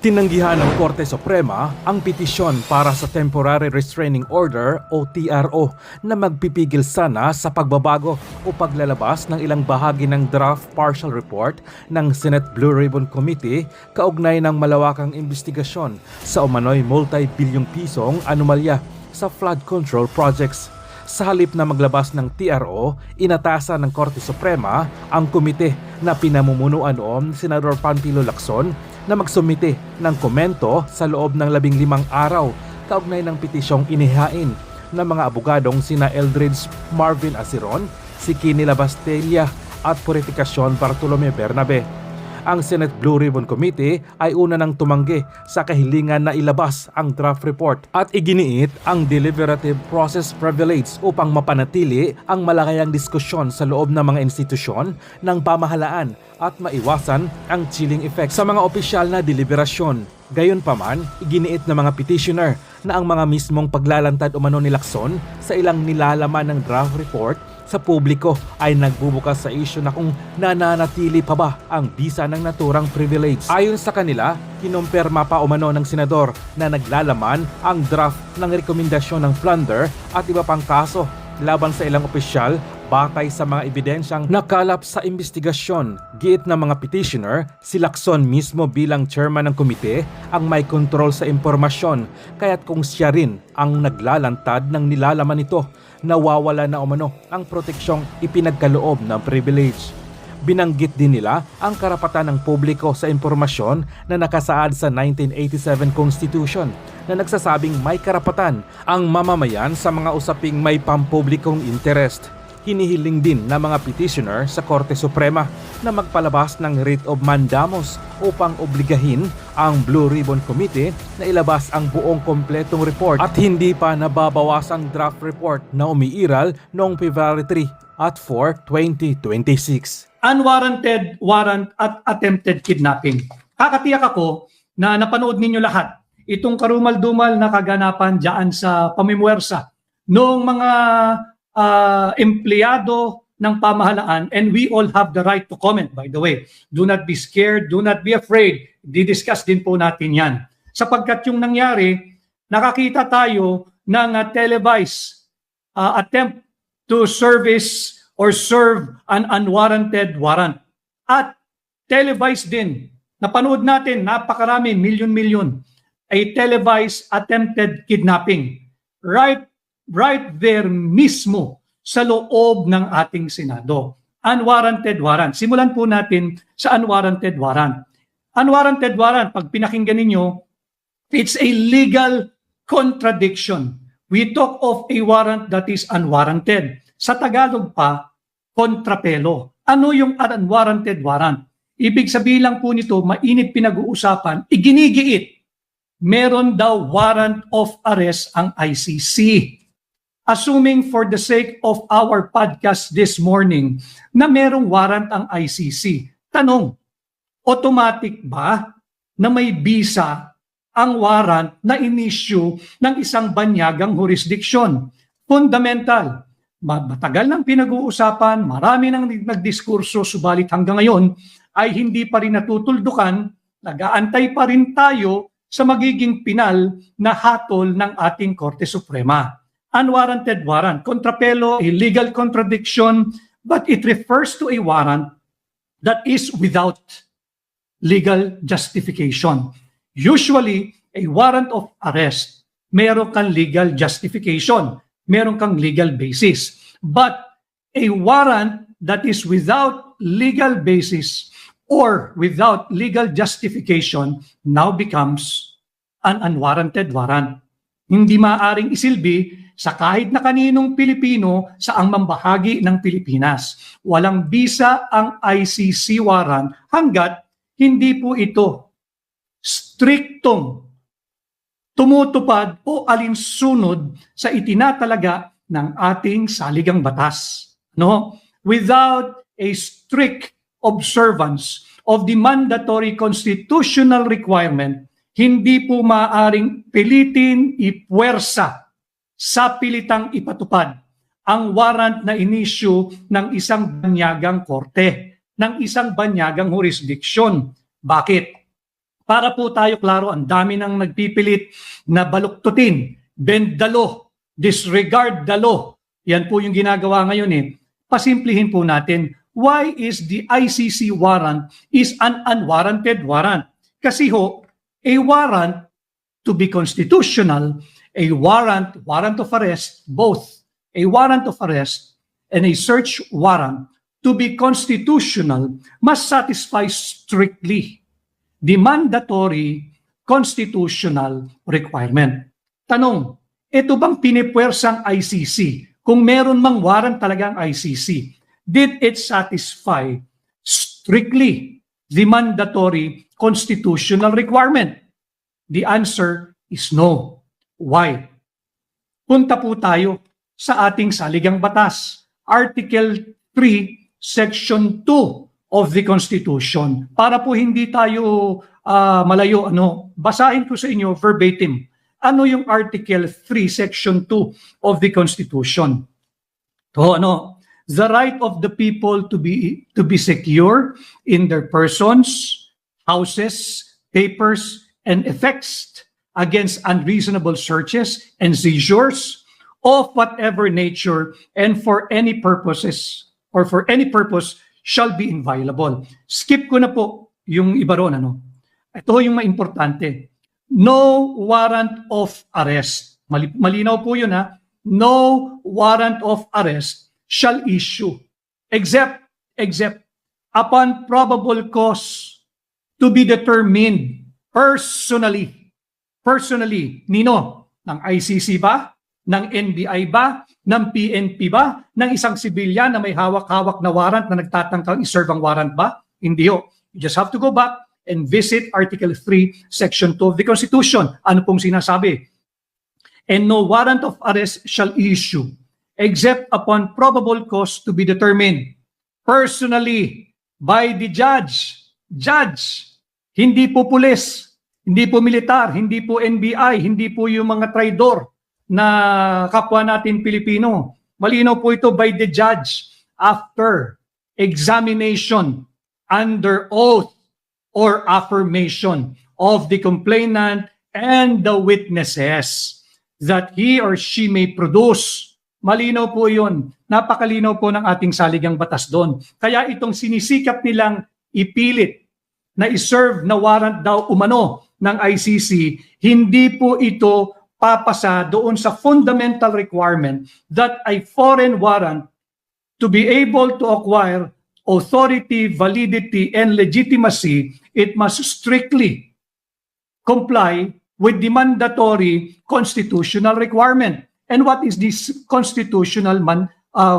Tinanggihan ng Korte Suprema ang petisyon para sa Temporary Restraining Order o TRO na magpipigil sana sa pagbabago o paglalabas ng ilang bahagi ng draft partial report ng Senate Blue Ribbon Committee kaugnay ng malawakang investigasyon sa umano'y multi-bilyong pisong anomalya sa flood control projects. Sa halip na maglabas ng TRO, inatasan ng Korte Suprema ang komite na pinamumunuan noon ni Senador Panfilo Lacson na magsumite ng komento sa loob ng 15 araw kaugnay ng petisyong inihain ng mga abogadong sina Eldridge Marvin Asiron, si Kini Labastella at Purificacion Bartolome Bernabe. Ang Senate Blue Ribbon Committee ay una nang tumanggi sa kahilingan na ilabas ang draft report at iginiit ang deliberative process privilege upang mapanatili ang malakayang diskusyon sa loob ng mga institusyon ng pamahalaan at maiwasan ang chilling effect sa mga opisyal na deliberasyon. Gayunpaman, iginiit ng mga petitioner na ang mga mismong paglalantad umano ni Lacson sa ilang nilalaman ng draft report sa publiko ay nagbubukas sa isyu na kung nananatili pa ba ang bisa ng naturang privilege. Ayon sa kanila, kinumpirma pa umano ng senador na naglalaman ang draft ng rekomendasyon ng plunder at iba pang kaso laban sa ilang opisyal batay sa mga ebidensyang nakalap sa investigasyon. Giit ng mga petitioner, si Lacson mismo bilang chairman ng komite ang may kontrol sa impormasyon, kaya't kung siya rin ang naglalantad ng nilalaman nito, nawawala na umano ang proteksyong ipinagkaloob ng privilege. Binanggit din nila ang karapatan ng publiko sa impormasyon na nakasaad sa 1987 Constitution na nagsasabing may karapatan ang mamamayan sa mga usaping may pampublikong interest. Hinihiling din ng mga petitioner sa Korte Suprema na magpalabas ng writ of mandamus upang obligahin ang Blue Ribbon Committee na ilabas ang buong kompletong report at hindi pa nababawasang draft report na umiiral noong February 3 at 4, 2026. Unwarranted warrant at attempted kidnapping. Kakatiyak ako na napanood ninyo lahat itong karumal-dumal na kaganapan dyan sa pamimwersa noong mga empleyado ng pamahalaan, and we all have the right to comment, by the way. Do not be scared, do not be afraid. Didiscuss din po natin yan. Sapagkat yung nangyari, nakakita tayo ng televised attempt to service or serve an unwarranted warrant. At televised din, napanood natin, napakarami, milyon-milyon, a televised attempted kidnapping. Right there mismo sa loob ng ating Senado. Unwarranted warrant. Simulan po natin sa unwarranted warrant. Unwarranted warrant, pag pinakinggan ninyo, it's a legal contradiction. We talk of a warrant that is unwarranted. Sa Tagalog pa, kontrapelo. Ano yung unwarranted warrant? Ibig sabihin lang po nito, mainit pinag-uusapan, iginigiit. Meron daw warrant of arrest ang ICC. Assuming for the sake of our podcast this morning na merong warrant ang ICC. Tanong, automatic ba na may bisa ang warrant na in-issue ng isang banyagang jurisdiksyon? Fundamental. Matagal nang pinag-uusapan, marami nang nagdiskurso, subalit hanggang ngayon ay hindi pa rin natutuldukan, nag-aantay pa rin tayo sa magiging pinal na hatol ng ating Korte Suprema. Unwarranted warrant, kontrapelo, a legal contradiction, but it refers to a warrant that is without legal justification. Usually, a warrant of arrest, meron kang legal justification, meron kang legal basis. But a warrant that is without legal basis or without legal justification now becomes an unwarranted warrant. Hindi maaaring isilbi sa kahit na kaninong Pilipino sa ang mambahagi ng Pilipinas. Walang bisa ang ICC warrant hanggat hindi po ito striktong tumutupad o alinsunod sa itinatalaga ng ating saligang batas. No? Without a strict observance of the mandatory constitutional requirement, hindi po maaaring pilitin, ipuwersa sa pilitang ipatupad ang warrant na inisyu ng isang banyagang korte, ng isang banyagang jurisdiksyon. Bakit? Para po tayo klaro, ang dami nang nagpipilit na baluktutin, bend the law, disregard the law. Yan po yung ginagawa ngayon eh. Pasimplihin po natin, why is the ICC warrant is an unwarranted warrant? Kasi ho, a warrant to be constitutional, a warrant of arrest, both a warrant of arrest and a search warrant to be constitutional must satisfy strictly the mandatory constitutional requirement. Tanong, ito bang pinipwersang ICC? Kung meron mang warrant talagang ICC, did it satisfy strictly the mandatory constitutional requirement? The answer is no. Why? Punta po tayo sa ating saligang batas. Article 3, Section 2 of the Constitution. Para po hindi tayo malayo, basahin ko sa inyo verbatim. Ano yung Article 3, Section 2 of the Constitution? The right of the people to be secure in their persons, houses, papers, and effects against unreasonable searches and seizures of whatever nature and for any purposes or for any purpose shall be inviolable. Skip ko na po yung iba ron. Ito yung maimportante. No warrant of arrest. Malinaw po yun ha. No warrant of arrest shall issue except upon probable cause to be determined personally. Personally, nino? Ng ICC ba? Ng NBI ba? Ng PNP ba? Ng isang sibilyan na may hawak-hawak na warrant na nagtatangkang iserve ang warrant ba? Hindi ho. You just have to go back and visit Article 3, Section 2 of the Constitution. Ano pong sinasabi? And no warrant of arrest shall issue except upon probable cause to be determined personally by the judge. Judge, hindi po pulis, hindi po militar, hindi po NBI, hindi po yung mga traidor na kapwa natin Pilipino. Malinaw po ito by the judge after examination under oath or affirmation of the complainant and the witnesses that he or she may produce. Malinaw po yun. Napakalinaw po ng ating saligang batas doon. Kaya itong sinisikap nilang ipilit na iserve na warrant daw umano ng ICC, hindi po ito papasa doon sa fundamental requirement that a foreign warrant to be able to acquire authority, validity, and legitimacy, it must strictly comply with the mandatory constitutional requirement. And what is this constitutional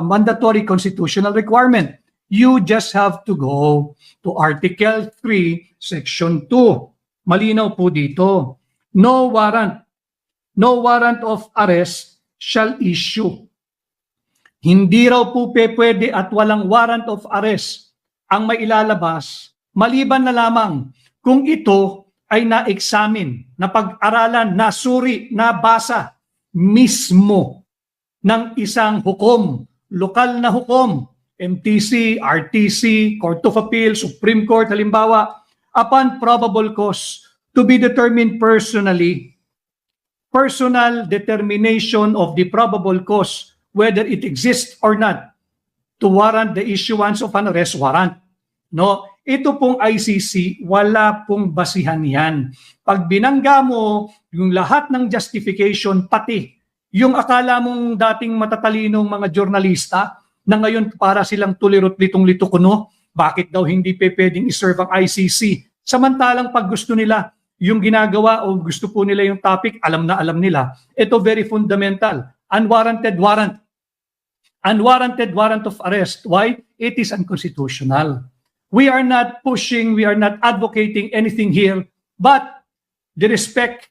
mandatory constitutional requirement? You just have to go to Article 3, Section 2. Malinaw po dito. No warrant of arrest shall issue. Hindi raw po pwede at walang warrant of arrest ang mailalabas maliban na lamang kung ito ay na-examine, napag-aralan, nasuri, nabasa mismo ng isang hukom, lokal na hukom, MTC, RTC, Court of Appeal, Supreme Court, halimbawa, upon probable cause to be determined personally. Personal determination of the probable cause, whether it exists or not, to warrant the issuance of an arrest warrant. No, ito pong ICC, wala pong basihan yan. Pag binangga mo yung lahat ng justification, pati yung akala mong dating matatalinong mga journalista na ngayon para silang tulirot litong-lito kuno, bakit daw hindi pwedeng iserve ang ICC? Samantalang pag gusto nila, yung ginagawa o gusto po nila yung topic, alam na alam nila. Ito very fundamental. Unwarranted warrant. Unwarranted warrant of arrest. Why? It is unconstitutional. We are not pushing, we are not advocating anything here, but the respect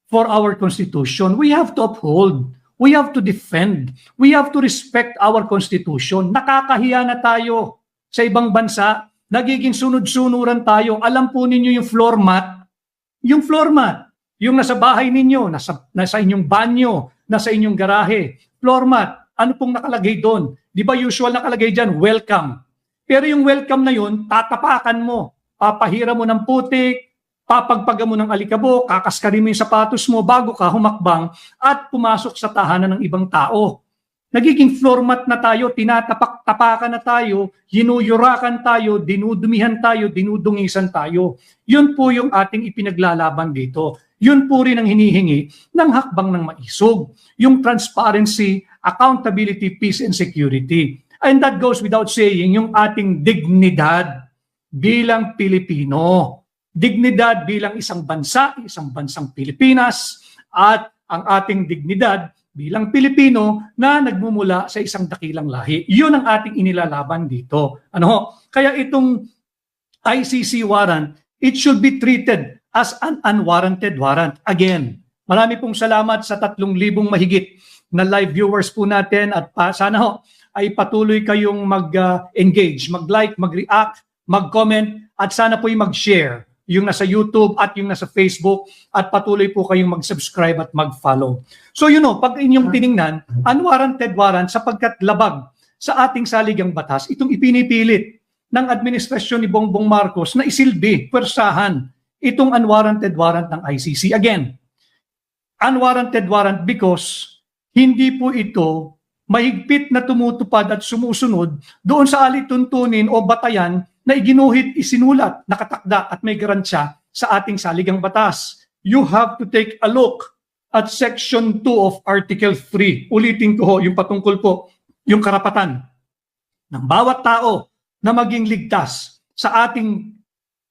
for our Constitution, we have to uphold. We have to defend. We have to respect our Constitution. Nakakahiya na tayo sa ibang bansa. Nagiging sunod-sunuran tayo. Alam po ninyo yung floor mat. Yung floor mat, yung nasa bahay ninyo, nasa inyong banyo, nasa inyong garahe. Floor mat, ano pong nakalagay doon? Di ba usual nakalagay dyan, welcome. Pero yung welcome na yun, tatapakan mo. Papahira mo ng putik, papagpaga mo ng alikabok, kakaskarin mo yung sapatos mo bago ka humakbang at pumasok sa tahanan ng ibang tao. Nagiging floor mat na tayo, tinatapak-tapakan na tayo, hinuyurakan tayo, dinudumihan tayo, dinudungisan tayo. Yun po yung ating ipinaglalaban dito. Yun po rin ang hinihingi ng hakbang ng maisog. Yung transparency, accountability, peace and security. And that goes without saying, yung ating dignidad bilang Pilipino. Dignidad bilang isang bansang Pilipinas, at ang ating dignidad bilang Pilipino na nagmumula sa isang dakilang lahi. Yun ang ating inilalaban dito. Kaya itong ICC warrant, it should be treated as an unwarranted warrant. Again, marami pong salamat sa 3,000 mahigit na live viewers po natin, at sana ay patuloy kayong mag-engage, mag-like, mag-react, mag-comment, at sana po yung mag-share yung nasa YouTube at yung nasa Facebook, at patuloy po kayong mag-subscribe at mag-follow. So pag inyong tiningnan, unwarranted warrant sapagkat labag sa ating saligang batas, itong ipinipilit ng administrasyon ni Bongbong Marcos na isilbi, pwersahan, itong unwarranted warrant ng ICC. Again, unwarranted warrant because hindi po ito mahigpit na tumutupad at sumusunod doon sa alituntunin o batayan na iginuhit, isinulat, nakatakda at may garansya sa ating saligang batas. You have to take a look at Section 2 of Article 3. Ulitin ko yung patungkol po, yung karapatan ng bawat tao na maging ligtas sa ating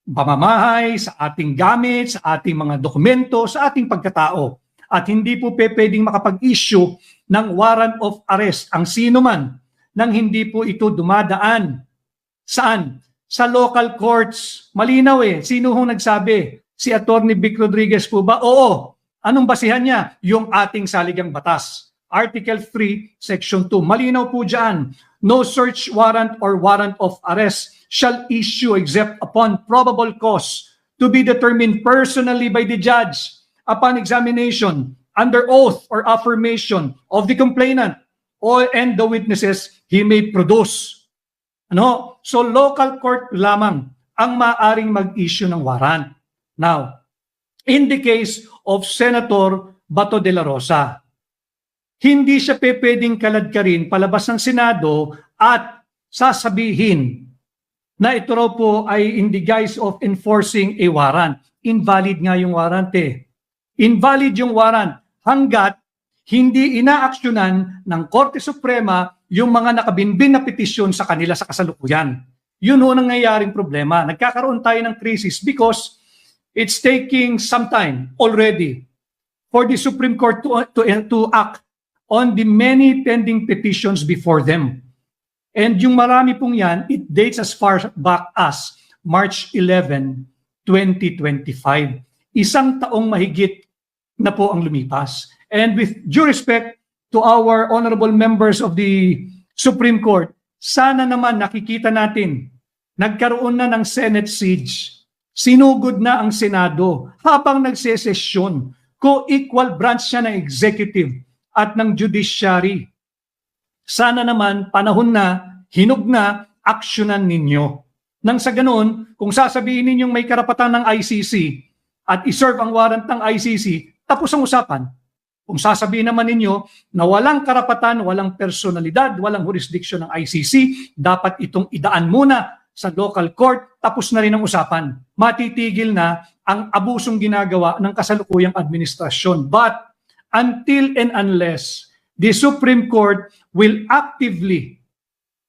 pamamahay, sa ating gamit, sa ating mga dokumento, sa ating pagkatao. At hindi po pwedeng makapag-issue ng warrant of arrest ang sino man nang hindi po ito dumadaan. Saan? Sa local courts. Malinaw Sino hong nagsabi? Si Attorney Vic Rodriguez po ba? Oo. Anong basihan niya? Yung ating saligang batas. Article 3, Section 2. Malinaw po dyan. No search warrant or warrant of arrest shall issue except upon probable cause to be determined personally by the judge upon examination, under oath or affirmation of the complainant and the witnesses he may produce. So local court lamang ang maaring mag-issue ng warrant. Now, in the case of Senator Bato de la Rosa, hindi siya pwedeng kaladkarin palabas ng Senado at sasabihin na ito raw po ay in the guise of enforcing a warrant. Invalid nga yung warrant Invalid yung warrant hanggat hindi inaaksyonan ng Korte Suprema yung mga nakabinbin na petisyon sa kanila sa kasalukuyan. Yun ho nangyayaring problema. Nagkakaroon tayo ng crisis because it's taking some time already for the Supreme Court to act on the many pending petitions before them. And yung marami pong yan, it dates as far back as March 11, 2025. Isang taong mahigit na po ang lumipas. And with due respect to our honorable members of the Supreme Court, sana naman nakikita natin, nagkaroon na ng Senate siege. Sinugod na ang Senado habang nagsesesyon. Co-equal branch siya ng executive at ng judiciary. Sana naman panahon na, hinog na, aksyonan ninyo. Nang sa ganoon, kung sasabihin ninyong may karapatan ng ICC at iserve ang warrant ng ICC, tapos ang usapan. Kung sasabihin naman ninyo na walang karapatan, walang personalidad, walang jurisdiction ng ICC, dapat itong idaan muna sa local court, tapos na rin ang usapan. Matitigil na ang abusong ginagawa ng kasalukuyang administrasyon. But until and unless the Supreme Court will actively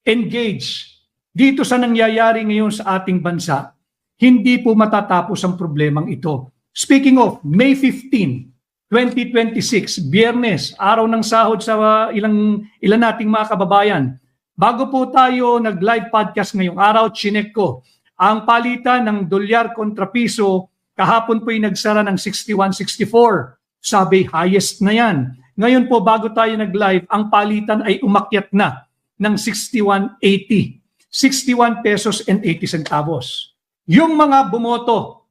engage dito sa nangyayari ngayon sa ating bansa, hindi po matatapos ang problemang ito. Speaking of, May 15, 2026, Biyernes, araw ng sahod sa ilan nating mga kababayan. Bago po tayo nag-live podcast ngayong araw, chinek ko ang palitan ng dolyar kontra piso. Kahapon po yung nagsara ng 61.64. Sabi, highest na yan. Ngayon po, bago tayo nag-live, ang palitan ay umakyat na ng 61.80. 61 pesos and 80 centavos. Yung mga bumoto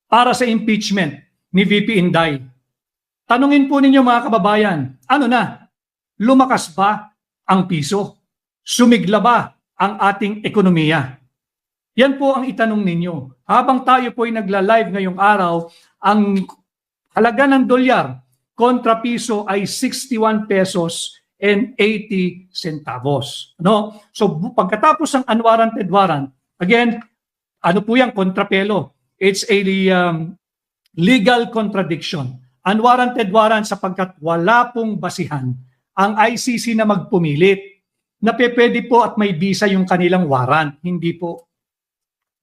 para sa impeachment ni VP Inday, tanungin po ninyo mga kababayan, ano na? Lumakas ba ang piso? Sumigla ba ang ating ekonomiya? Yan po ang itanong ninyo. Habang tayo po ay nagla-live ngayong araw, ang halaga ng dolyar kontra piso ay 61 pesos and 80 centavos. No? So pagkatapos ng unwarranted warrant, again, ano po yan? Kontrapelo. It's a legal contradiction. Unwarranted warrant sapagkat wala pong basihan ang ICC na magpumilit na pwede po at may visa yung kanilang warrant. Hindi po.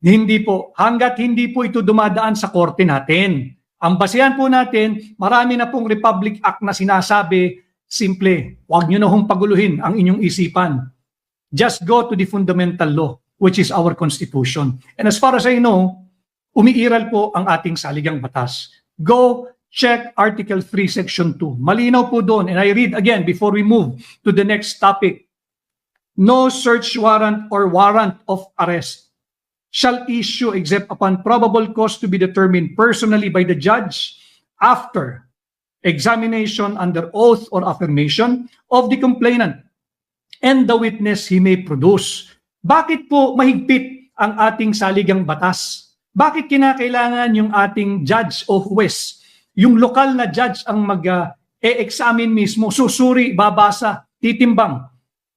Hindi po. Hanggat hindi po ito dumadaan sa korte natin. Ang basihan po natin, marami na pong Republic Act na sinasabi, simple, huwag nyo na hong paguluhin ang inyong isipan. Just go to the fundamental law, which is our Constitution. And as far as I know, umiiral po ang ating saligang batas. Go check Article 3, Section 2. Malinaw po doon. And I read again before we move to the next topic. No search warrant or warrant of arrest shall issue except upon probable cause to be determined personally by the judge after examination under oath or affirmation of the complainant and the witness he may produce. Bakit po mahigpit ang ating saligang batas? Bakit kinakailangan yung ating judge o huwes, yung lokal na judge ang mag-e-examine mismo, susuri, babasa, titimbang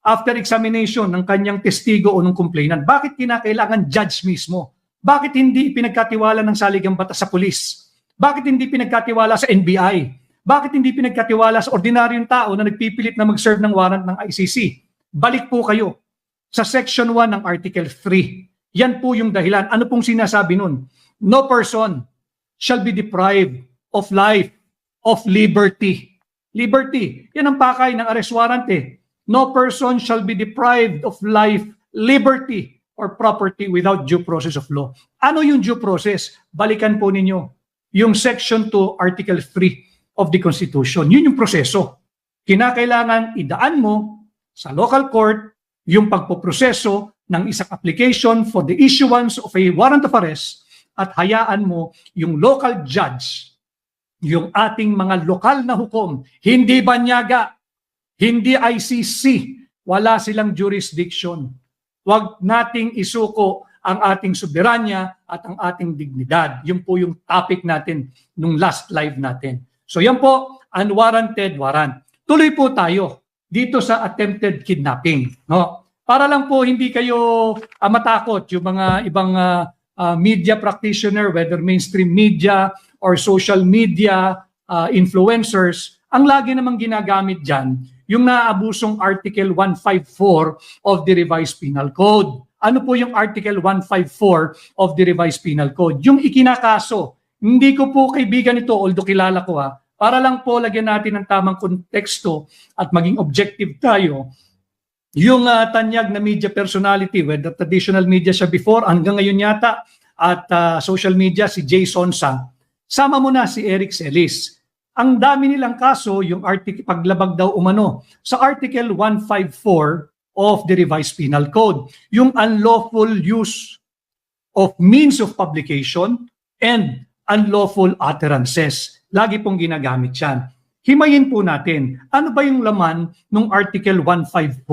after examination ng kanyang testigo o ng complainant? Bakit kinakailangan judge mismo? Bakit hindi pinagkatiwala ng saligang batas sa pulis? Bakit hindi pinagkatiwala sa NBI? Bakit hindi pinagkatiwala sa ordinaryong tao na nagpipilit na mag-serve ng warrant ng ICC? Balik po kayo sa Section 1 ng Article 3. Yan po yung dahilan. Ano pong sinasabi nun? No person shall be deprived of life, of liberty. Liberty. Yan ang pakay ng arrest warrant eh. No person shall be deprived of life, liberty, or property without due process of law. Ano yung due process? Balikan po ninyo yung Section 2, Article 3 of the Constitution. Yun yung proseso. Kinakailangan idaan mo sa local court yung pagpoproseso ng isang application for the issuance of a warrant of arrest at hayaan mo yung local judge, yung ating mga lokal na hukom, hindi banyaga, hindi ICC, wala silang jurisdiction. Huwag nating isuko ang ating soberanya at ang ating dignidad. Yun po yung topic natin nung last live natin. So yan po, unwarranted warrant. Tuloy po tayo dito sa attempted kidnapping. No? Para lang po hindi kayo matakot yung mga ibang media practitioner, whether mainstream media or social media influencers, ang lagi namang ginagamit dyan, yung naaabusong Article 154 of the Revised Penal Code. Ano po yung Article 154 of the Revised Penal Code? Yung ikinakaso. Hindi ko po kaibigan ito, although kilala ko para lang po lagyan natin ng tamang konteksto at maging objective tayo. Yung tanyag na media personality, whether traditional media siya before, hanggang ngayon yata, at social media, si Jay Sonsa, sama mo na si Eric Celis. Ang dami nilang kaso, yung paglabag daw umano sa Article 154 of the Revised Penal Code, yung unlawful use of means of publication and unlawful utterances. Lagi pong ginagamit yan. Himayin po natin, ano ba yung laman ng Article 154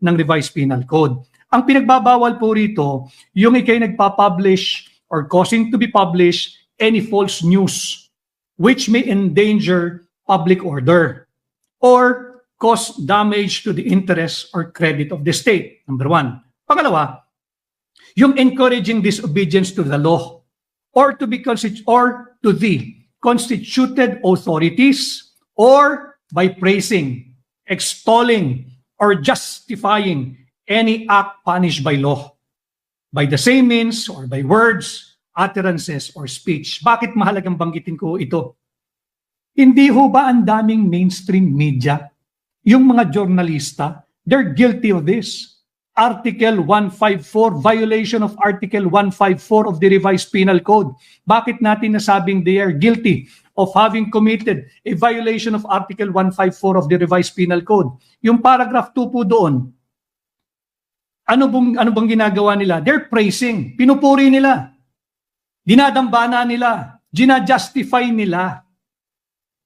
ng Revised Penal Code? Ang pinagbabawal po rito, yung ikay nagpa-publish or causing to be published any false news which may endanger public order or cause damage to the interest or credit of the state. Number one. Pangalawa, yung encouraging disobedience to the law or to the constituted authorities or by praising, extolling, or justifying any act punished by law by the same means or by words, utterances, or speech. Bakit mahalagang banggitin ko ito? Hindi ho ba ang daming mainstream media, yung mga journalista, they're guilty of this. Article 154, violation of Article 154 of the Revised Penal Code. Bakit natin nasabing they are guilty of having committed a violation of Article 154 of the Revised Penal Code? Yung paragraph 2 po doon, ano bang ginagawa nila? They're praising, pinupuri nila. Dinadambana nila, ginajustify nila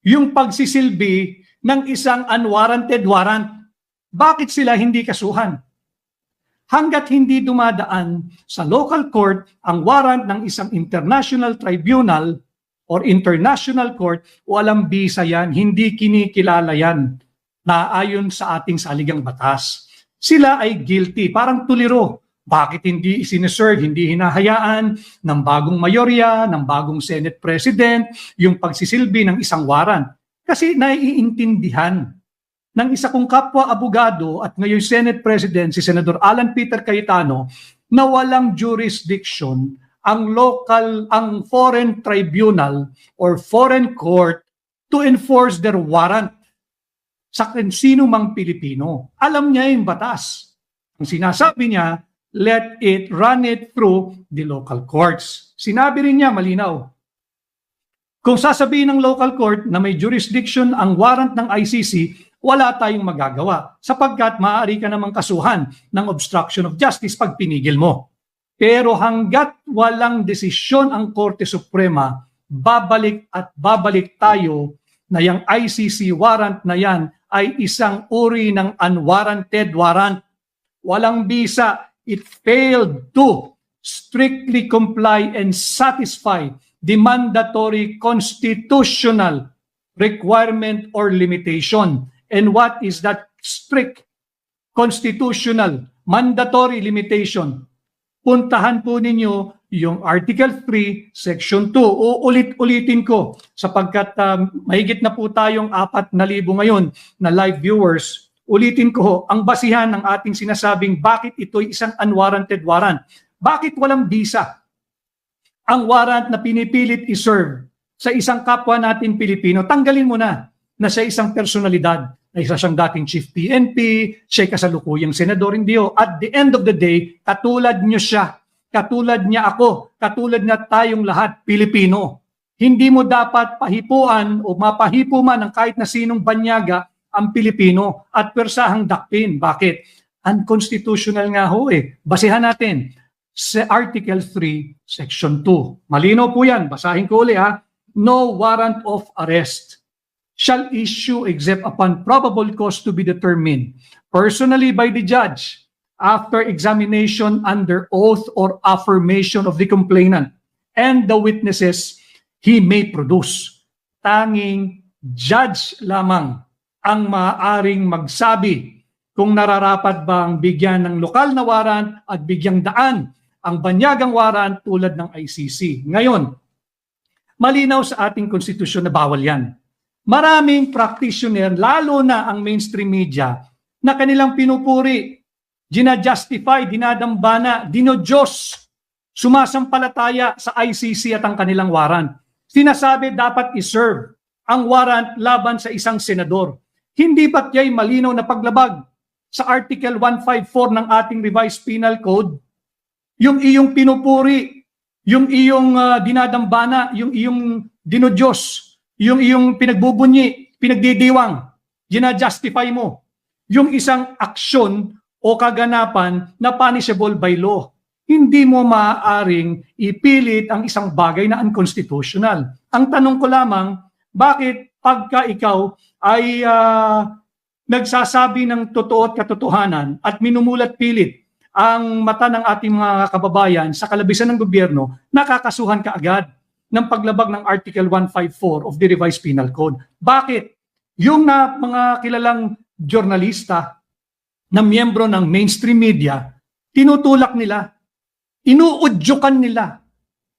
yung pagsisilbi ng isang unwarranted warrant. Bakit sila hindi kasuhan? hanggat hindi dumadaan sa local court ang warrant ng isang international tribunal or international court, walang bisa yan, hindi kinikilala yan na ayon sa ating saligang batas. Sila ay guilty, parang tuliro. Bakit hindi isineserve, hindi hinahayaan ng bagong mayorya, ng bagong Senate President, yung pagsisilbi ng isang warrant? Kasi naiintindihan ng isa kong kapwa-abogado at ngayon Senate President, si Senador Alan Peter Cayetano, na walang jurisdiction ang foreign tribunal or foreign court to enforce their warrant sa sino mang Pilipino. Alam niya yung batas. Ang sinasabi niya, run it through the local courts. Sinabi rin niya, malinaw. Kung sasabihin ng local court na may jurisdiction ang warrant ng ICC, wala tayong magagawa sapagkat maaari ka namang kasuhan ng obstruction of justice pag pinigil mo. Pero hanggat walang desisyon ang Korte Suprema, babalik at babalik tayo na yung ICC warrant na yan ay isang uri ng unwarranted warrant. Walang bisa. It failed to strictly comply and satisfy the mandatory constitutional requirement or limitation. And what is that strict constitutional mandatory limitation? Puntahan po ninyo yung Article 3, Section 2. Uulit-ulitin ko sapagkat mahigit na po tayong 4,000 ngayon na live viewers. Ulitin ko, ang basihan ng ating sinasabing bakit ito'y isang unwarranted warrant. Bakit walang bisa? Ang warrant na pinipilit iserve sa isang kapwa natin Pilipino, tanggalin mo na siya isang personalidad, na isa siyang dating chief PNP, siya kasalukuyang senador, hindi o. At the end of the day, katulad niyo siya, katulad niya ako, katulad na tayong lahat Pilipino. Hindi mo dapat pahipuan o mapahipo man ng kahit na sinong banyaga ang Pilipino at persahang dakpin. Bakit? Unconstitutional nga ho eh. Basehan natin sa Article 3, Section 2. Malinaw po yan. Basahin ko ulit ha. No warrant of arrest shall issue except upon probable cause to be determined personally by the judge after examination under oath or affirmation of the complainant and the witnesses he may produce. Tanging judge lamang ang maaaring magsabi kung nararapat bang bigyan ng lokal na warrant at bigyang daan ang banyagang warrant tulad ng ICC. Ngayon, malinaw sa ating konstitusyon na bawal yan. Maraming practitioner, lalo na ang mainstream media, na kanilang pinupuri, ginajustify, dinadambana, dinodiyos, sumasampalataya sa ICC at ang kanilang warrant. Sinasabi dapat iserve ang warrant laban sa isang senador. Hindi ba't ya'y malinaw na paglabag sa Article 154 ng ating Revised Penal Code? Yung iyong pinupuri, yung iyong dinadambana, yung iyong dinodyos, yung iyong pinagbubunyi, pinagdidiwang, ginajustify mo. Yung isang aksyon o kaganapan na punishable by law. Hindi mo maaaring ipilit ang isang bagay na unconstitutional. Ang tanong ko lamang, bakit pagka ikaw ay nagsasabi ng totoo at katotohanan at minumulat pilit ang mata ng ating mga kababayan sa kalabisan ng gobyerno, nakakasuhan ka agad ng paglabag ng Article 154 of the Revised Penal Code. Bakit? Yung mga kilalang journalista na miyembro ng mainstream media, tinutulak nila, inuudyukan nila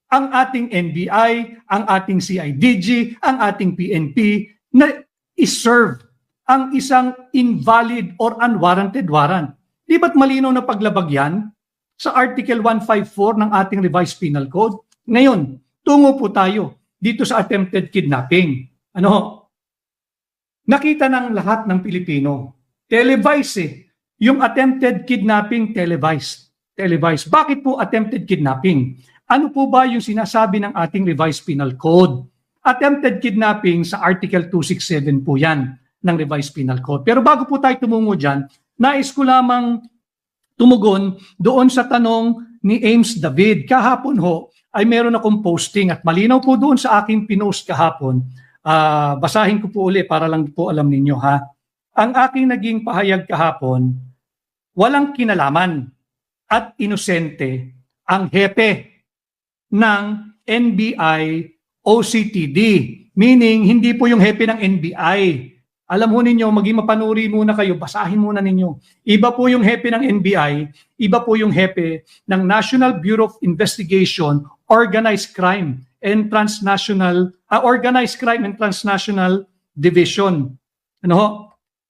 ang ating NBI, ang ating CIDG, ang ating PNP na iserve ang isang invalid or unwarranted warrant. Di ba't malinaw na paglabag yan sa Article 154 ng ating Revised Penal Code? Ngayon, tungo po tayo dito sa attempted kidnapping. Nakita ng lahat ng Pilipino. Televised yung attempted kidnapping televised. Bakit po attempted kidnapping? Ano po ba yung sinasabi ng ating Revised Penal Code? Attempted kidnapping sa Article 267 po yan ng Revised Penal Code. Pero bago po tayo tumungo dyan, nais ko lamang tumugon doon sa tanong ni Ames David. Kahapon ho ay meron akong posting at malinaw po doon sa aking pinost kahapon. Basahin ko po uli para lang po alam ninyo ha. Ang aking naging pahayag kahapon, walang kinalaman at inosente ang hepe ng NBI OCTD. Meaning, hindi po yung hepe ng NBI. Alam ho ninyo, maging mapanuri muna kayo, basahin muna ninyo. Iba po yung hepe ng NBI, iba po yung hepe ng National Bureau of Investigation, Organized Crime and Transnational Division. Ano ho?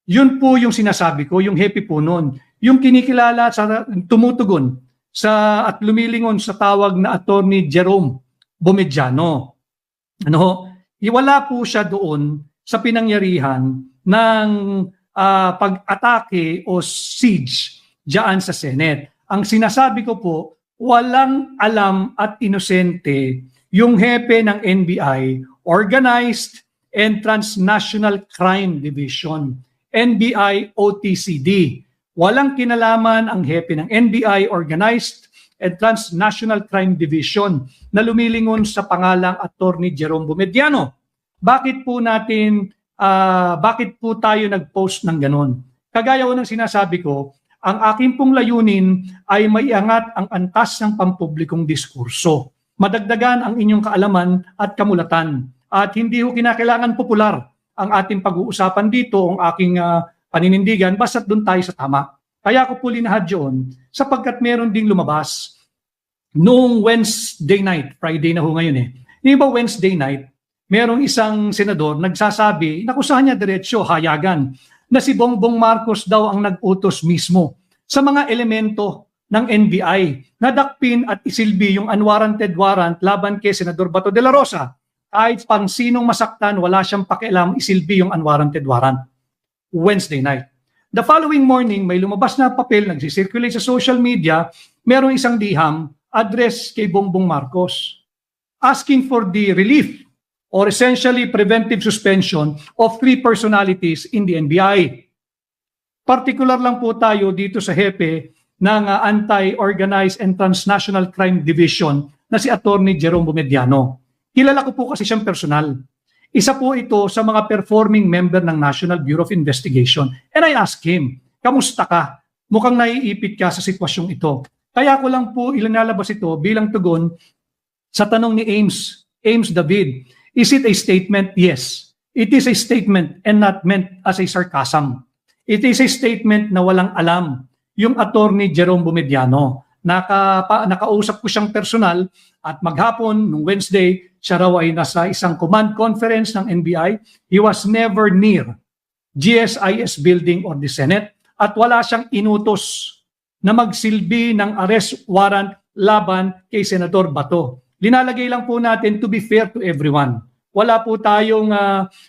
Yun po yung sinasabi ko, yung hepe po nun. Yung kinikilala sa tumutugon sa at lumilingon sa tawag na Attorney Jerome Bomediano. Ano ho? Wala po siya doon sa pinangyarihan ng pag-atake o siege diyan sa Senate. Ang sinasabi ko po, walang alam at inosente yung hepe ng NBI, Organized and Transnational Crime Division, NBI OTCD. Walang kinalaman ang hepe ng NBI, Organized and Transnational Crime Division, na lumilingon sa pangalang Attorney Jerome Bomediano. Bakit po tayo nag-post ng ganon? Kagaya ko ng sinasabi ko, ang aking pong layunin ay maiangat ang antas ng pampublikong diskurso. Madagdagan ang inyong kaalaman at kamulatan. At hindi ho kinakailangan popular ang ating pag-uusapan dito, ang aking paninindigan, basta't doon tayo sa tama. Kaya ko po linahad yun, sapagkat meron ding lumabas noong Wednesday night, Friday na ho ngayon eh. Di ba Wednesday night, merong isang senador nagsasabi, nakusahan niya diretsyo, hayagan, na si Bongbong Marcos daw ang nag-utos mismo sa mga elemento ng NBI na dakpin at isilbi yung unwarranted warrant laban kay Senador Bato de la Rosa. Kahit pang sinong masaktan, wala siyang pakialam isilbi yung unwarranted warrant. Wednesday night. The following morning, may lumabas na papel, nagsisirculate sa social media, merong isang liham, address kay Bongbong Marcos, asking for the relief or essentially preventive suspension of 3 personalities in the NBI. Particular lang po tayo dito sa hepe ng Anti-Organized and Transnational Crime Division na si Attorney Jerome Bomediano. Kilala ko po kasi siyang personal. Isa po ito sa mga performing member ng National Bureau of Investigation. And I asked him, kamusta ka? Mukhang naiipit ka sa sitwasyong ito. Kaya ko lang po ilalabas ito bilang tugon sa tanong ni Ames David. Is it a statement? Yes. It is a statement and not meant as a sarcasm. It is a statement na walang alam yung Attorney Jerome Bomediano. Nakausap ko siyang personal at maghapon, nung Wednesday, siya raw ay nasa isang command conference ng NBI. He was never near GSIS building or the Senate at wala siyang inutos na magsilbi ng arrest warrant laban kay Senador Bato. Linalagay lang po natin to be fair to everyone. Wala po tayong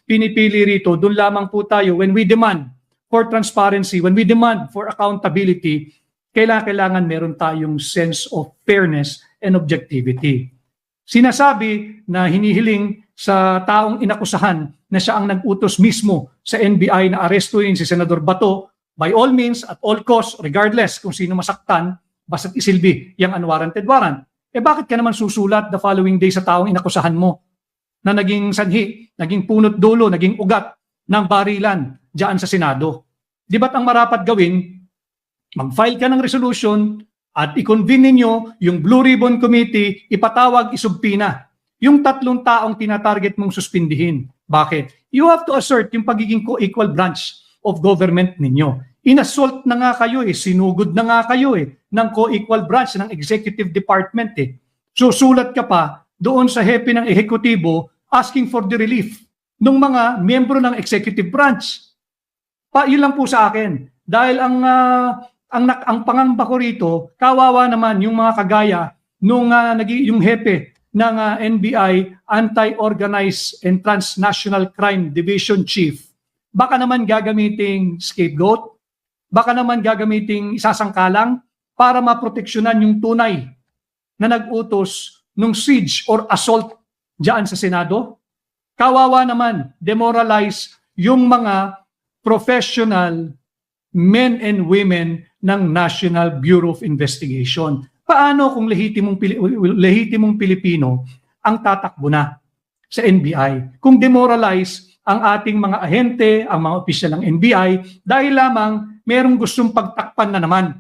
pinipili rito. Doon lamang po tayo when we demand for transparency, when we demand for accountability, kailangan meron tayong sense of fairness and objectivity. Sinasabi na hinihiling sa taong inakusahan na siya ang nag-utos mismo sa NBI na arestuin si Senador Bato by all means, at all costs, regardless kung sino masaktan, basta't isilbi yung unwarranted warrant. Bakit ka naman susulat the following day sa taong inakusahan mo na naging sanhi, naging punot dulo, naging ugat ng barilan diyan sa Senado? Di ba't ang marapat gawin, mag-file ka ng resolution at i-convene ninyo yung Blue Ribbon Committee, ipatawag, isubpina yung 3 taong tinatarget mong suspindihin. Bakit? You have to assert yung pagiging co-equal branch of government ninyo. Inassault na nga kayo sinugod na nga kayo ng co-equal branch ng executive department Susulat ka pa doon sa hepe ng ehekutibo asking for the relief ng mga miyembro ng executive branch. Yun lang po sa akin. Dahil ang pangamba ko rito, kawawa naman yung mga kagaya nung yung hepe ng NBI Anti-Organized and Transnational Crime Division Chief. Baka naman gagamiting scapegoat, baka naman gagamiting isasangkalang para maproteksyonan yung tunay na nag-utos ng siege or assault diyan sa Senado. Kawawa naman, demoralize yung mga professional men and women ng National Bureau of Investigation. Paano kung lehitimong Pilipino ang tatakbo na sa NBI? Kung demoralize ang ating mga ahente, ang mga opisyal ng NBI, dahil lamang merong gustong pagtakpan na naman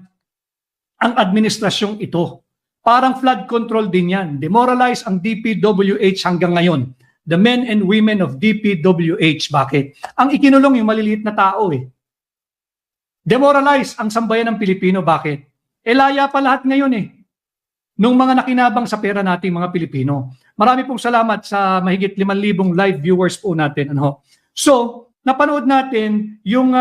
ang administrasyong ito. Parang flood control din yan. Demoralize ang DPWH hanggang ngayon. The men and women of DPWH. Bakit? Ang ikinulong yung maliliit na tao eh. Demoralize ang sambayan ng Pilipino. Bakit? Laya pa lahat ngayon eh. Nung mga nakinabang sa pera nating mga Pilipino. Marami pong salamat sa mahigit 5,000 live viewers po natin. Ano? So, napanood natin yung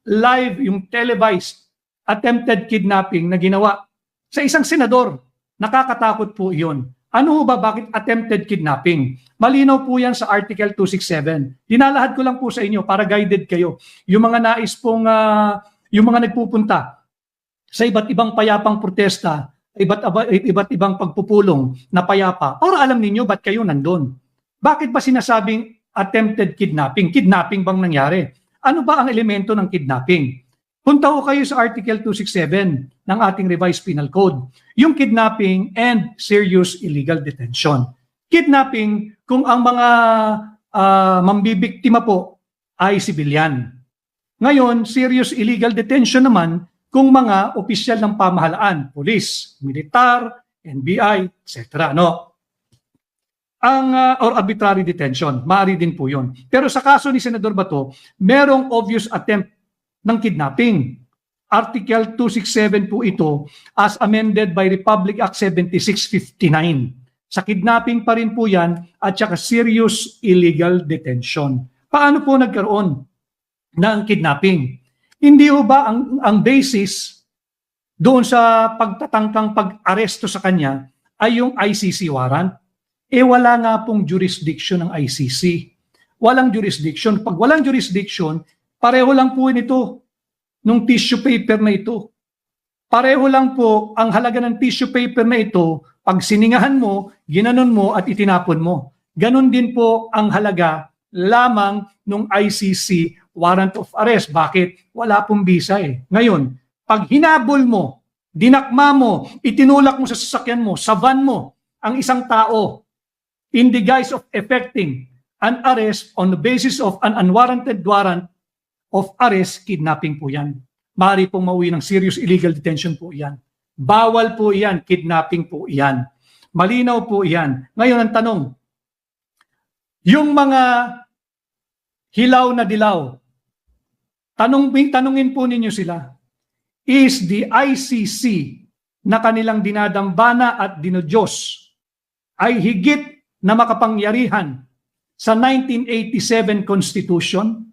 live, yung televised attempted kidnapping na ginawa sa isang senador. Nakakatakot po iyon. Ano ba, bakit attempted kidnapping? Malinaw po yan sa Article 267. Dinalahad ko lang po sa inyo para guided kayo. Yung mga nais pong, yung mga nagpupunta sa iba't ibang payapang protesta, iba't ibang pagpupulong na payapa, para alam ninyo ba't kayo nandun. Bakit ba sinasabing attempted kidnapping? Kidnapping bang nangyari? Ano ba ang elemento ng kidnapping? Punta ko kayo sa Article 267 ng ating revised penal code. Yung kidnapping and serious illegal detention. Kidnapping kung ang mga mambibiktima po ay sibilyan. Ngayon, serious illegal detention naman kung mga opisyal ng pamahalaan, pulis, militar, NBI, etc. No? Or arbitrary detention, maaari din po yun. Pero sa kaso ni Senador Bato, merong obvious attempt ng kidnapping. Article 267 po ito as amended by Republic Act 7659. Sa kidnapping pa rin po yan at saka serious illegal detention. Paano po nagkaroon ng kidnapping? Hindi ho ba ang basis doon sa pagtatangkang pag-aresto sa kanya ay yung ICC warrant? Wala nga pong jurisdiction ng ICC. Walang jurisdiction. Pag walang jurisdiction, pareho lang po nito nung tissue paper na ito. Pareho lang po ang halaga ng tissue paper na ito pag siningahan mo, ginanon mo at itinapon mo. Ganon din po ang halaga lamang nung ICC warrant of arrest. Bakit? Wala pong bisa eh. Ngayon, pag hinabol mo, dinakma mo, itinulak mo sa sasakyan mo, sa van mo, ang isang tao in the guise of effecting an arrest on the basis of an unwarranted warrant of arrest, kidnapping po yan. Maaari pong mauwi ng serious illegal detention po yan. Bawal po yan, kidnapping po yan. Malinaw po yan. Ngayon ang tanong, yung mga hilaw na dilaw, tanungin po ninyo sila, is the ICC na kanilang dinadambana at dinodiyos ay higit na makapangyarihan sa 1987 Constitution?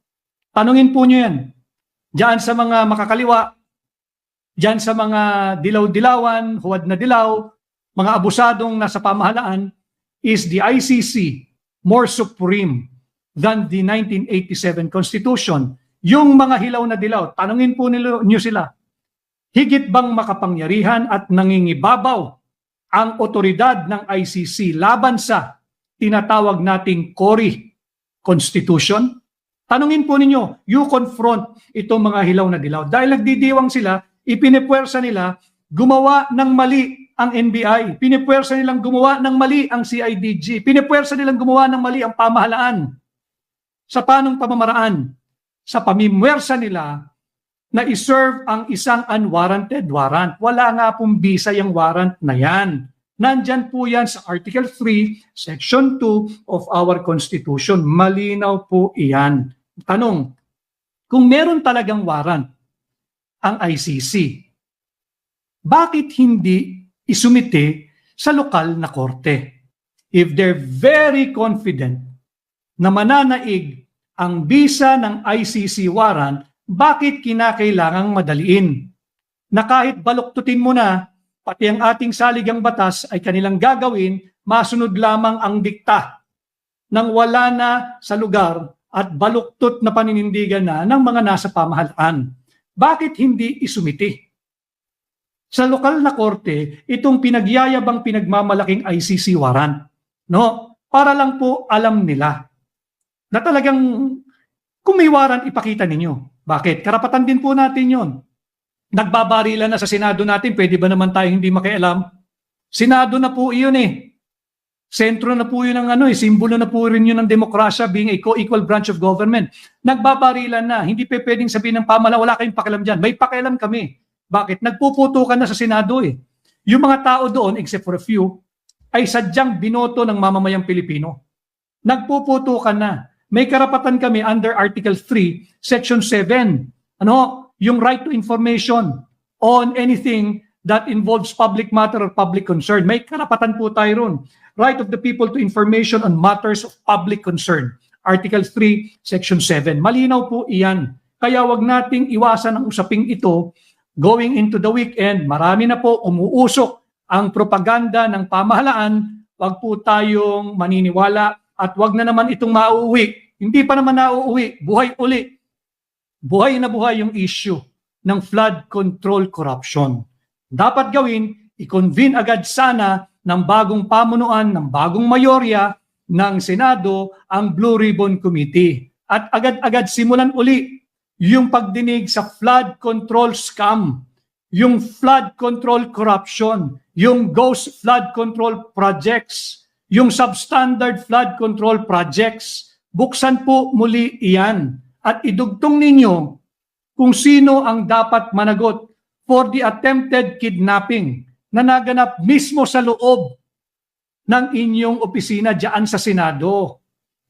Tanungin po nyo yan. Diyan sa mga makakaliwa, diyan sa mga dilaw-dilawan, huwad na dilaw, mga abusadong nasa pamahalaan, is the ICC more supreme than the 1987 Constitution? Yung mga hilaw na dilaw, tanungin po nyo sila, higit bang makapangyarihan at nangingibabaw ang otoridad ng ICC laban sa tinatawag nating CORI Constitution? Tanungin po ninyo, you confront itong mga hilaw na dilaw. Dahil nagdidiwang sila, ipinipwersa nila gumawa ng mali ang NBI. Pinipwersa nilang gumawa ng mali ang CIDG. Pinipwersa nilang gumawa ng mali ang pamahalaan. Sa panong pamamaraan? Sa pamimwersa nila na iserve ang isang unwarranted warrant. Wala nga pong bisa yung warrant na yan. Nandyan po yan sa Article 3, Section 2 of our Constitution. Malinaw po iyan. Tanong, kung meron talagang warrant ang ICC, bakit hindi isumite sa lokal na korte? If they're very confident na mananaig ang bisa ng ICC warrant, bakit kinakailangang madaliin? Na kahit baluktutin mo na, pati ang ating saligang batas ay kanilang gagawin, masunod lamang ang dikta nang wala na sa lugar at baluktot na paninindigan na ng mga nasa pamahalaan. Bakit hindi isumiti? Sa lokal na korte, itong pinagyayabang pinagmamalaking ICC warrant, no? Para lang po alam nila na talagang kung may warrant, ipakita ninyo. Bakit? Karapatan din po natin yon. Nagbabarilan na sa Senado natin, pwede ba naman tayo hindi makialam? Senado na po iyon eh. Sentro na po yun ng simbolo na po rin yun ng demokrasya, being a co-equal branch of government. Nagbabarilan na, hindi pwedeng sabihin ng pamahalaan, wala kayong pakialam dyan. May pakialam kami. Bakit? Nagpuputukan na sa Senado eh. Yung mga tao doon, except for a few, ay sadyang binoto ng mamamayang Pilipino. Nagpuputukan na. May karapatan kami under Article 3, Section 7. Ano? Yung right to information on anything that involves public matter or public concern. May karapatan po tayo ron. Right of the people to information on matters of public concern. Article 3, Section 7. Malinaw po iyan. Kaya wag nating iwasan ang usaping ito. Going into the weekend, marami na po umuusok ang propaganda ng pamahalaan. Wag po tayong maniniwala at wag na naman itong mauuwi. Hindi pa naman nauuwi. Buhay uli. Buhay na buhay yung issue ng flood control corruption. Dapat gawin, i-convene agad sana ng bagong pamunuan, ng bagong mayorya ng Senado ang Blue Ribbon Committee. At agad-agad simulan uli yung pagdinig sa flood control scam, yung flood control corruption, yung ghost flood control projects, yung substandard flood control projects. Buksan po muli iyan at idugtong ninyo kung sino ang dapat managot for the attempted kidnapping na naganap mismo sa loob ng inyong opisina diyan sa Senado.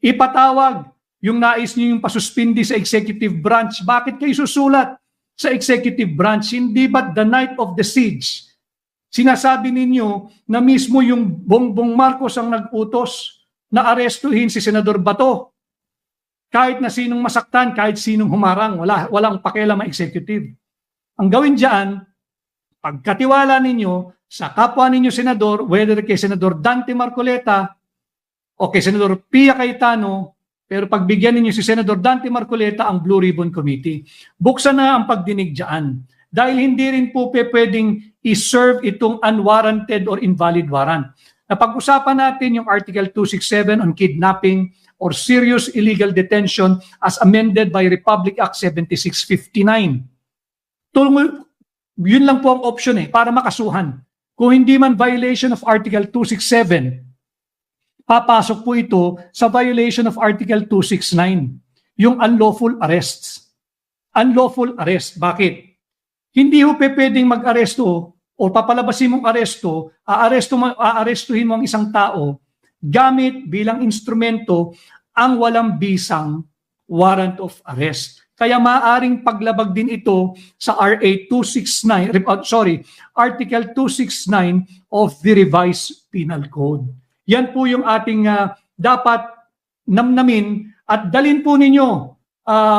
Ipatawag yung nais niyo yung pasuspindi sa executive branch. Bakit kayo susulat sa executive branch? Hindi ba't the night of the siege? Sinasabi ninyo na mismo yung Bongbong Marcos ang nag-utos na arestuhin si Senador Bato. Kahit na sinong masaktan, kahit sinong humarang, walang pakialam ang executive. Ang gawin diyan, pagkatiwala ninyo sa kapwa ninyo senador, whether kay Senador Dante Marcoleta o kay Senador Pia Cayetano, pero pagbigyan ninyo si Senador Dante Marcoleta ang Blue Ribbon Committee. Buksan na ang pagdinig diyan. Dahil hindi rin po pwedeng i-serve itong unwarranted or invalid warrant. Napag-usapan natin yung Article 267 on kidnapping or serious illegal detention as amended by Republic Act 7659. Yun lang po ang option para makasuhan. Kung hindi man violation of Article 267, papasok po ito sa violation of Article 269, yung unlawful arrests. Unlawful arrest. Bakit? Hindi ho pwedeng mag-aresto o papalabasin mong aresto, aarestuhin mo ang isang tao gamit bilang instrumento ang walang bisang warrant of arrest. Kaya maaaring paglabag din ito sa RA 269, Article 269 of the Revised Penal Code. Yan po yung ating dapat namnamin at dalin po ninyo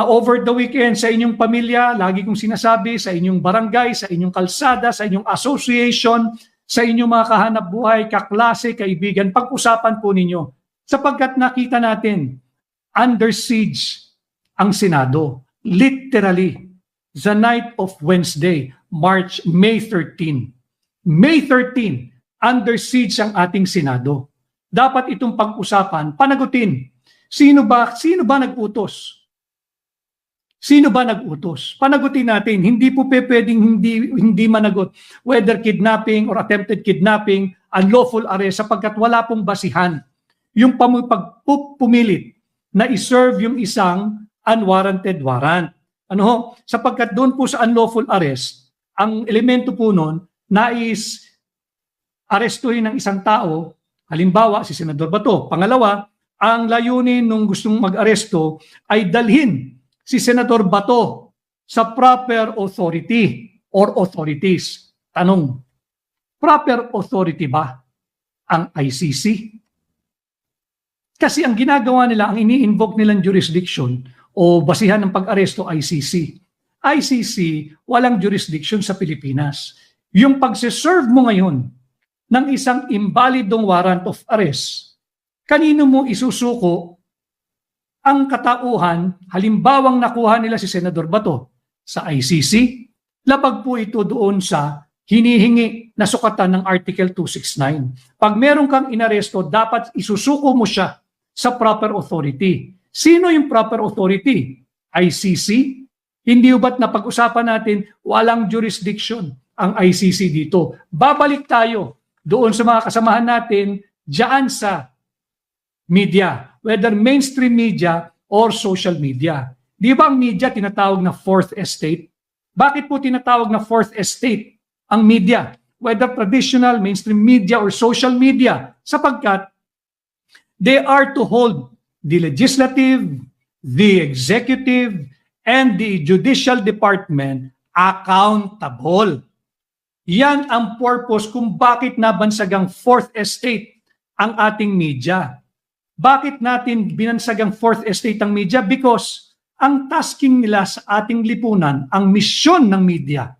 over the weekend sa inyong pamilya, lagi kong sinasabi, sa inyong barangay, sa inyong kalsada, sa inyong association, sa inyong mga kahanap buhay, kaklase, kaibigan, pag-usapan po ninyo. Sapagkat nakita natin, under siege ang Senado. Literally, the night of Wednesday, May 13. May 13, under siege ang ating Senado. Dapat itong pag-usapan, panagutin. Sino ba nag-utos? Sino ba nag-utos? Panagutin natin. Hindi po pwedeng hindi managot. Whether kidnapping or attempted kidnapping, unlawful arrest, sapagkat wala pong basihan. Yung pagpumilit na iserve yung isang unwarranted warrant. Sapagkat doon po sa unlawful arrest, ang elemento po nun, nais arestuhin ng isang tao, halimbawa si Senador Bato. Pangalawa, ang layunin nung gustong mag-aresto ay dalhin si Senador Bato sa proper authority or authorities. Tanong, proper authority ba ang ICC? Kasi ang ginagawa nila, ang ini-invoke nilang jurisdiction o basihan ng pag-aresto ICC. ICC, walang jurisdiction sa Pilipinas. Yung pagsiserve mo ngayon ng isang invalidong warrant of arrest, kanino mo isusuko ang katauhan, halimbawang nakuha nila si Senador Bato sa ICC, labag po ito doon sa hinihingi na sukatan ng Article 269. Pag meron kang inaresto, dapat isusuko mo siya sa proper authority. Sino yung proper authority? ICC? Hindi ba't napag-usapan natin walang jurisdiction ang ICC dito? Babalik tayo doon sa mga kasamahan natin diyan sa media, whether mainstream media or social media. Di ba ang media tinatawag na fourth estate? Bakit po tinatawag na fourth estate ang media? Whether traditional, mainstream media, or social media? Sapagkat they are to hold the legislative, the executive, and the judicial department accountable. Yan ang purpose kung bakit nabansagang fourth estate ang ating media. Bakit natin binansagang fourth estate ang media? Because ang tasking nila sa ating lipunan, ang misyon ng media